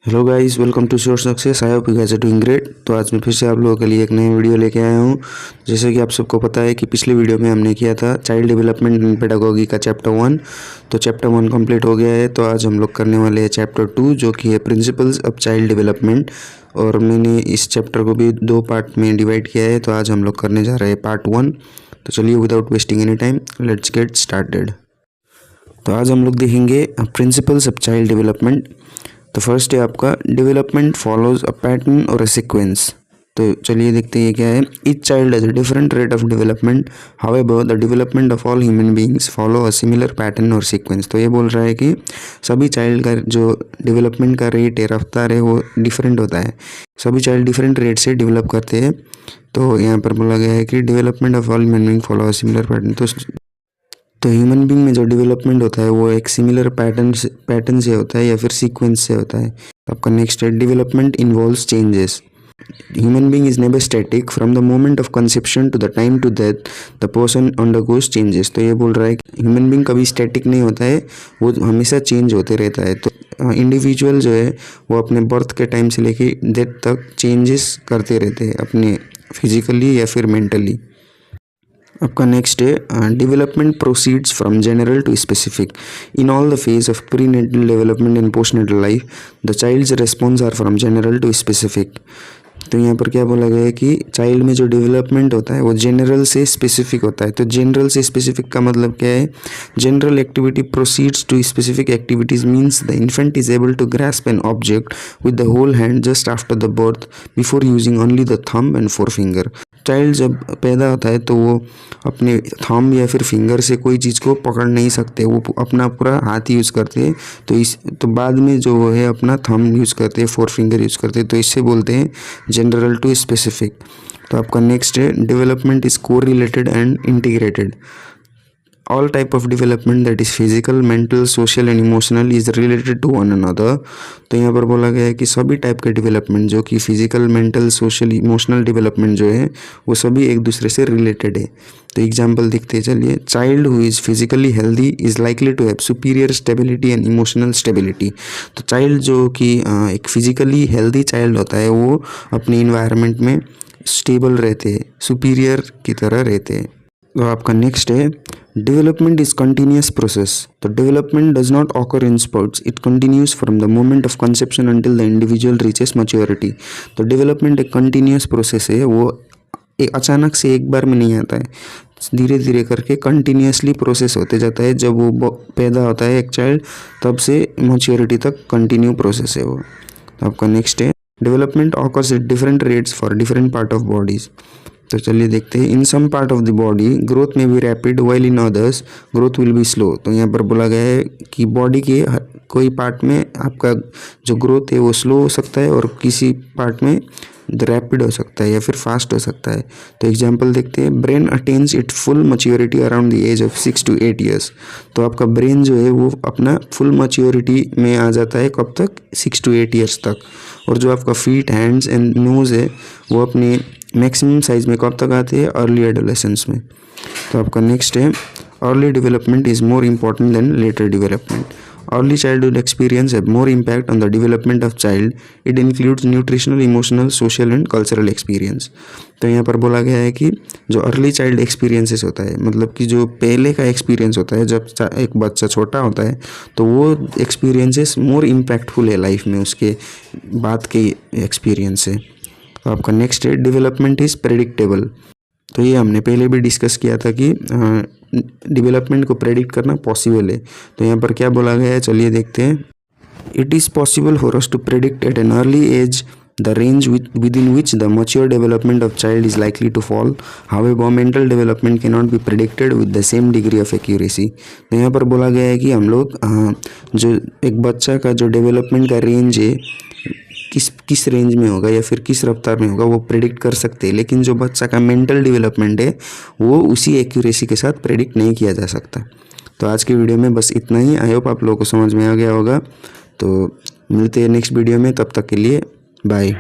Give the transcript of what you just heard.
Hello guys, welcome to Sure Success. I hope you guys are doing great. तो आज मैं फिर से आप लोगों के लिए एक नई वीडियो लेके आया हूँ। जैसे कि आप सबको पता है कि पिछले वीडियो में हमने किया था चाइल्ड डेवलपमेंट एंड पेडागोगी का चैप्टर 1। तो चैप्टर 1 कंप्लीट हो गया है। तो आज हम लोग करने वाले हैं चैप्टर 2, जो कि है प्रिंसिपल्स ऑफ चाइल्ड डेवलपमेंट। और मैंने इस चैप्टर को भी 2 पार्ट में डिवाइड किया है। तो आज हम लोग करने जा रहे हैं पार्ट 1। तो चलिए without wasting any time let's get started. तो आज हम लोग देखेंगे प्रिंसिपल्स ऑफ चाइल्ड डेवलपमेंट। तो फर्स्ट है आपका डेवलपमेंट फॉलोज अ पैटर्न और अ सीक्वेंस। तो चलिए देखते हैं ये क्या है। Each child has a different rate of development, however the development of all human beings follow a similar pattern और सीक्वेंस। तो ये बोल रहा है कि सभी चाइल्ड का जो डेवलपमेंट का रेट है, रफ्तार है, वो डिफरेंट होता है। सभी चाइल्ड डिफरेंट रेट से डेवलप करते हैं। तो यहाँ पर बोला गया है कि development of all human being follow a similar pattern. तो ह्यूमन बींग में जो डेवलपमेंट होता है वो एक सिमिलर पैटर्न से होता है या फिर सीक्वेंस से होता है। तो आपका नेक्स्ट है development involves changes. Human being is never static from the moment of conception to the time to death the person undergoes changes. तो ये बोल रहा है कि ह्यूमन बींग कभी स्टैटिक नहीं होता है, वो हमेशा चेंज होते रहता है। तो इंडिविजुअल जो है वो अपने बर्थ के टाइम से लेके डेथ तक चेंजेस करते रहते हैं, अपने फिजिकली या फिर मेंटली। आपका नेक्स्ट है development proceeds from general to specific in all the phase of prenatal development and postnatal life the child's response are from general to specific. तो यहाँ पर क्या बोला गया है कि चाइल्ड में जो डेवलपमेंट होता है वो जनरल से स्पेसिफिक होता है। तो जनरल से स्पेसिफिक का मतलब क्या है? General activity proceeds to specific activities means the infant is able to grasp an object with the whole hand just after the birth before using only the thumb and four finger. Child जब पैदा होता है तो वो अपने thumb या फिर finger से कोई चीज़ को पकड़ नहीं सकते, वो अपना पूरा हाथ यूज़ करते हैं। तो बाद में जो है अपना थंब यूज़ करते हैं, फोर फिंगर यूज़ करते हैं। तो इससे बोलते हैं जनरल टू स्पेसिफिक। तो आपका नेक्स्ट है डेवलपमेंट इज को related and integrated. All type of development that is physical, mental, social and emotional is related to one another। तो यहाँ पर बोला गया है कि सभी टाइप के डेवलपमेंट जो कि physical, mental, social, emotional development जो है वो सभी एक दूसरे से रिलेटेड है। तो एग्जाम्पल देखते हैं चलिए। Child who is physically healthy is likely to have superior stability and emotional stability. तो चाइल्ड जो कि एक फिजिकली हेल्दी चाइल्ड होता है वो अपने इन्वायरमेंट में स्टेबल रहते हैं, सुपीरियर की तरह रहते हैं। तो आपका नेक्स्ट है डेवलपमेंट इज कंटिन्यूस प्रोसेस। तो development does not occur in sprouts, it continuous from the moment of conception until the individual reaches maturity. तो डेवलपमेंट एक कंटिन्यूस प्रोसेस है, वो अचानक से एक बार में नहीं आता है, धीरे धीरे करके कंटिन्यूसली प्रोसेस होते जाता है। जब वो पैदा होता है एक चाइल्ड तब से मैच्योरिटी तक कंटिन्यू प्रोसेस है वो। तो आपका नेक्स्ट है development occurs at different rates for different part of bodies. तो चलिए देखते हैं। In some part of the body growth में be rapid while in others growth will be slow. तो यहाँ पर बोला गया है कि बॉडी के कोई पार्ट में आपका जो ग्रोथ है वो स्लो हो सकता है और किसी पार्ट में रैपिड हो सकता है या फिर फास्ट हो सकता है। तो एग्जांपल देखते हैं। Brain attains it full maturity around the age of 6 to 8 years। तो आपका ब्रेन जो है वो अपना फुल मैच्योरिटी में आ जाता है कब तक? 6 to 8 years तक। और जो आपका फीट, हैंड्स एंड नोज़ है वो अपने मैक्सिमम साइज में कब तक आते हैं? अर्ली एडोलेसेंस में। तो आपका नेक्स्ट है early development is more important than later development. Early childhood experience have more impact on the development of child. It includes nutritional, emotional, social and cultural experience. तो यहाँ पर बोला गया है कि जो अर्ली चाइल्ड एक्सपीरियंसेस होता है, मतलब कि जो पहले का एक्सपीरियंस होता है जब एक बच्चा छोटा होता है, तो वो एक्सपीरियंसेस मोर इम्पैक्टफुल है लाइफ में उसके बाद के एक्सपीरियंस से। तो आपका नेक्स्ट है डेवलपमेंट इज़ प्रेडिक्टेबल। तो ये हमने पहले भी डिस्कस किया था कि डेवलपमेंट को प्रेडिक्ट करना पॉसिबल है। तो यहाँ पर क्या बोला गया है चलिए देखते हैं। It is possible for us to predict at an early age the range within which the mature development of child is likely to fall. However, mental development cannot be predicted with the same degree of accuracy। तो यहाँ पर बोला गया है कि हम लोग जो एक बच्चा का जो डेवलपमेंट का रेंज है किस रेंज में होगा या फिर किस रफ्तार में होगा वो प्रेडिक्ट कर सकते हैं, लेकिन जो बच्चा का मेंटल डेवलपमेंट है वो उसी एक्यूरेसी के साथ प्रेडिक्ट नहीं किया जा सकता। तो आज की वीडियो में बस इतना ही। आई होप आप लोगों को समझ में आ गया होगा। तो मिलते हैं नेक्स्ट वीडियो में, तब तक के लिए बाय।